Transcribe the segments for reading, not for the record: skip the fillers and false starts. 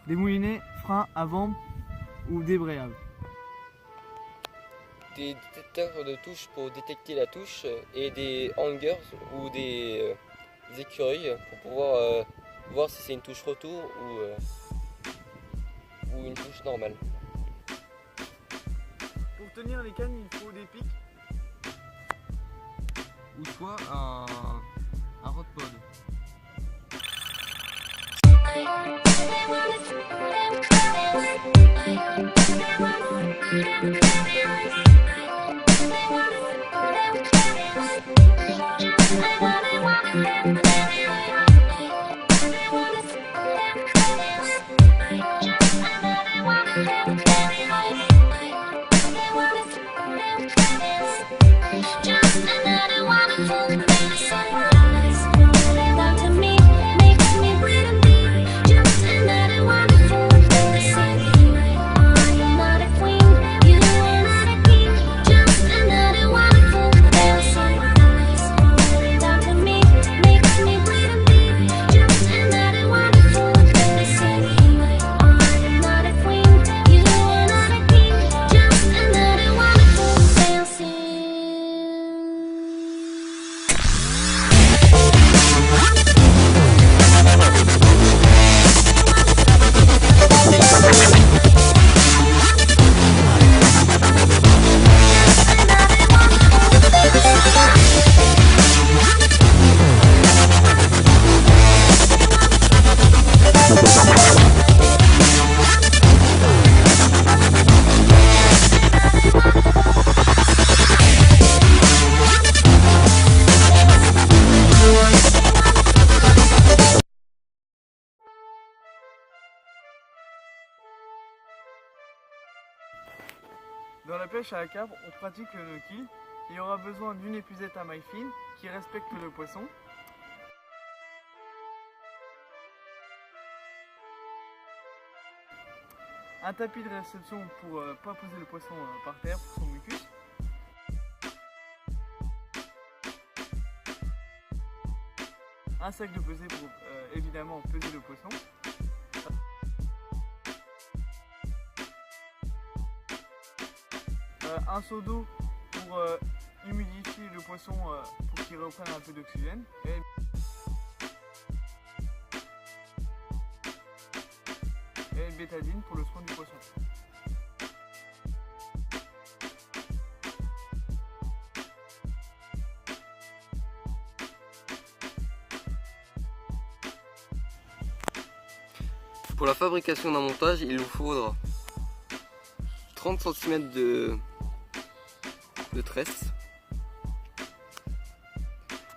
Des moulinets, freins, avant ou débrayage. Des détecteurs de touches pour détecter la touche et des hangers ou des écureuils pour pouvoir voir si c'est une touche retour ou une touche normale. Pour tenir les cannes, il faut des pics. Ou soit un rod pod. Dans la pêche à la carpe, on pratique le no-kill. Il y aura besoin d'une épuisette à maille fine qui respecte le poisson. Un tapis de réception pour ne pas poser le poisson par terre pour son mucus. Un sac de pesée pour évidemment peser le poisson. Un seau d'eau pour humidifier le poisson pour qu'il reprenne un peu d'oxygène. Et une bétadine pour le soin du poisson. Pour la fabrication d'un montage, il vous faudra 30 cm de tresse,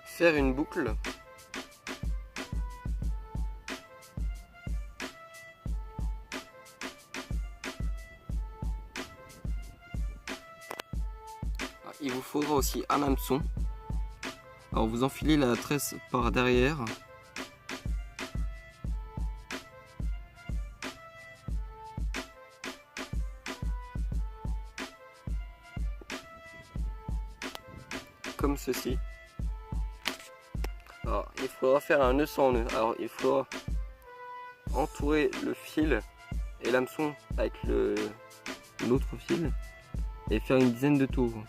faire une boucle, il vous faudra aussi un hameçon. Alors vous enfilez la tresse par derrière. Comme ceci. Alors il faudra faire un nœud sans nœud. Alors il faudra entourer le fil et l'hameçon avec l'autre fil et faire une dizaine de tours.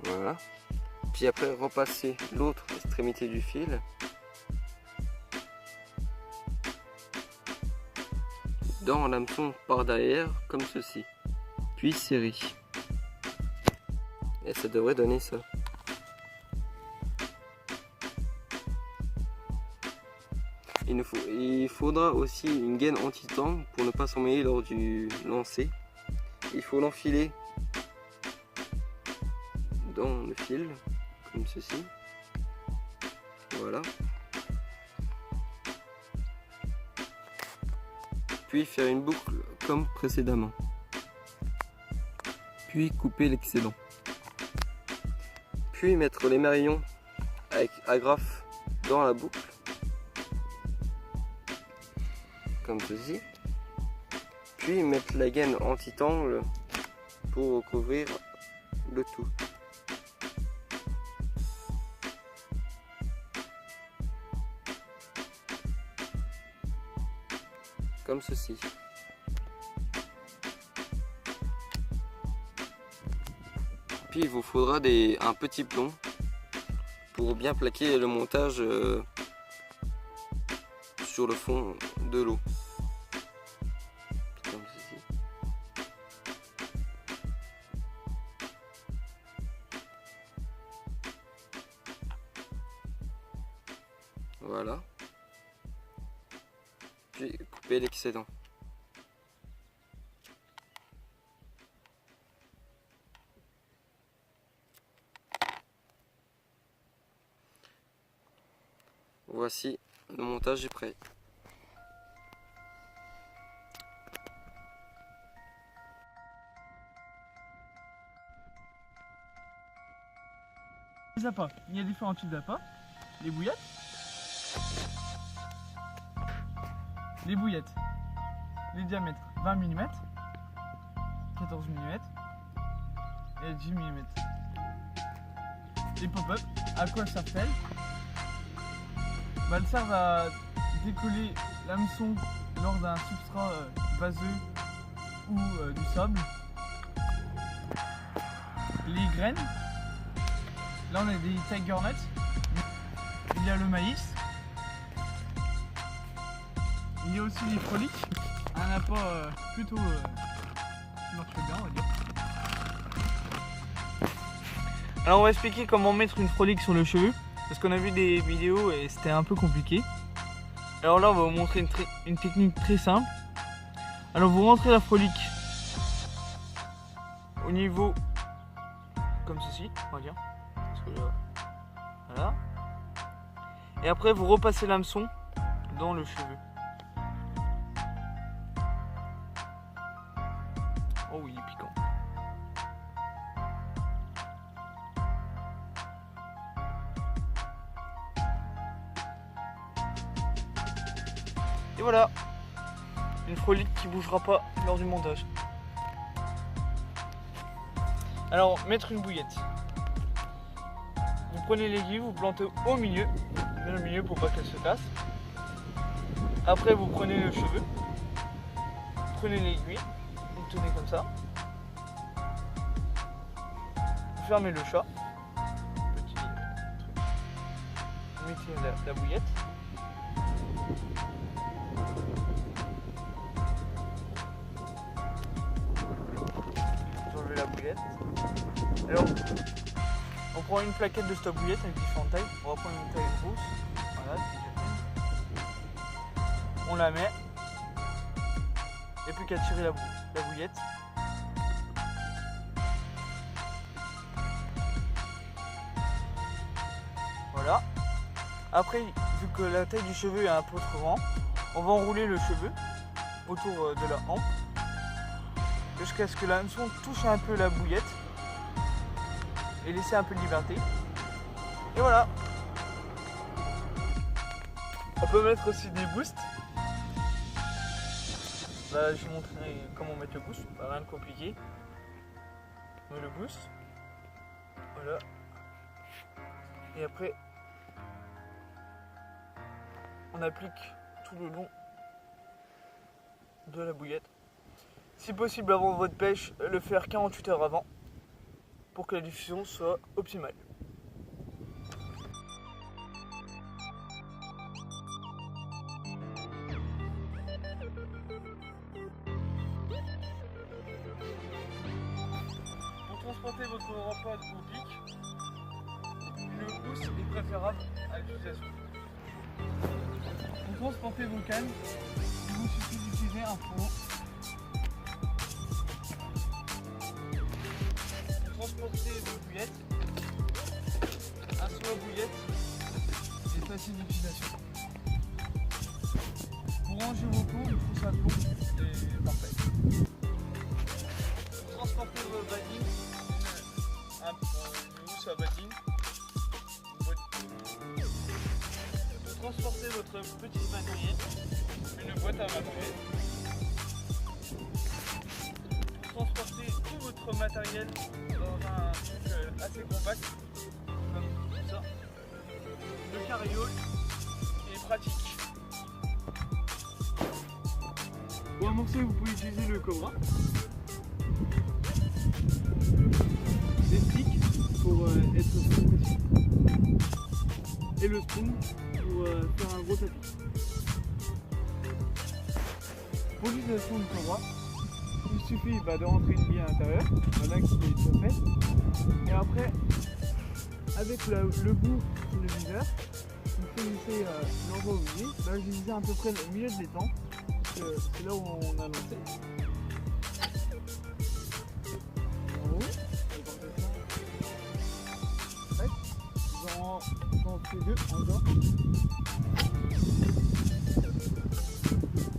Voilà. Puis après repasser l'autre extrémité du fil. Dans l'hameçon par derrière comme ceci. Puis serrer. Et ça devrait donner ça. Il faudra aussi une gaine anti-tangue pour ne pas s'emmêler lors du lancer. Il faut l'enfiler dans le fil, comme ceci. Voilà. Puis faire une boucle comme précédemment. Puis couper l'excédent. Puis mettre les marillons avec agrafe dans la boucle. Comme ceci. Puis mettre la gaine anti-tangle pour recouvrir le tout. comme ceci. Puis il vous faudra un petit plomb pour bien plaquer le montage sur le fond de l'eau. Comme ceci. Voilà. Puis couper l'excédent. Voici, le montage est prêt. Les appâts, il y a différents types d'appâts. Les bouillettes. Les bouillettes. Les diamètres 20 mm, 14 mm et 10 mm. Les pop-up, à quoi servent-elles? Elles servent à décoller l'hameçon lors d'un substrat vaseux ou du sable. Les graines, là on a des tiger nuts. Il y a le maïs. Il y a aussi les froliques, un appât plutôt qui marche bien, on va dire. Alors on va expliquer comment mettre une frolique sur le cheveu, parce qu'on a vu des vidéos et c'était un peu compliqué. Alors là on va vous montrer une technique très simple. Alors vous rentrez la frolique au niveau comme ceci, on va dire. Voilà. Et après vous repassez l'hameçon dans le cheveu. Oh oui, il est piquant. Et voilà, une frolique qui bougera pas lors du montage. Alors, mettre une bouillette. Vous prenez l'aiguille, vous plantez au milieu, dans le milieu pour pas qu'elle se casse. Après, vous prenez le cheveu, vous prenez l'aiguille, vous le tenez comme ça. Vous fermez le chat. Petit truc. Vous mettez la bouillette. Vous enlevez la bouillette. Alors, on prend une plaquette de stop bouillette avec différentes tailles. On va prendre une taille grosse. Voilà, on la met. Il n'y a plus qu'à tirer la bouillette. Voilà. Après, vu que la taille du cheveu est un peu trop grande, on va enrouler le cheveu autour de la hampe jusqu'à ce que l'hameçon touche un peu la bouillette et laisser un peu de liberté. Et voilà. On peut mettre aussi des boosts. Là, je vais montrer comment mettre le boost, pas rien de compliqué. On met le boost. Voilà. Et après, on applique tout le long de la bouillette. Si possible avant votre pêche, le faire 48 heures avant pour que la diffusion soit optimale. Pour transporter votre repas au pic, le housse est préférable à l'utilisation. Pour transporter vos cannes, il vous suffit d'utiliser un fourreau. Pour transporter vos bouillettes, un seau à bouillette est facile d'utilisation. Pour ranger vos pots, une trousse à pots, c'est parfait. Pour transporter vos badines, une housse à badine. Pour transporter votre petit matériel, une boîte à matériel. Pour transporter tout votre matériel dans un truc assez compact, comme ça, le carriole est pratique. amorcer, vous pouvez utiliser le cobra. Des sticks pour être sous pression. Et le spoon pour faire un gros tapis. Pour l'utilisation du cobra, il suffit de rentrer une bille à l'intérieur, voilà qui est déjà faite. Et après, avec le bout sur le viseur, vous finissez l'endroit où vous voulez. Là, j'ai visé à peu près le milieu de l'étang, parce que c'est là où on a lancé. En haut, j'en fais deux encore.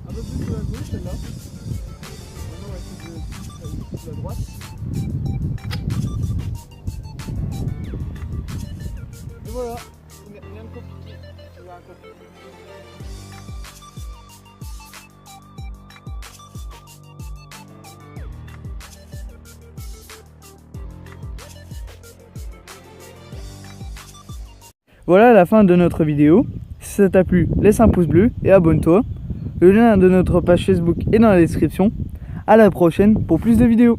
Un peu plus sur la gauche, celle-là. Maintenant, on va essayer de la droite. Et voilà, rien de compliqué. Voilà la fin de notre vidéo. Si ça t'a plu, laisse un pouce bleu et abonne-toi. Le lien de notre page Facebook est dans la description. À la prochaine pour plus de vidéos.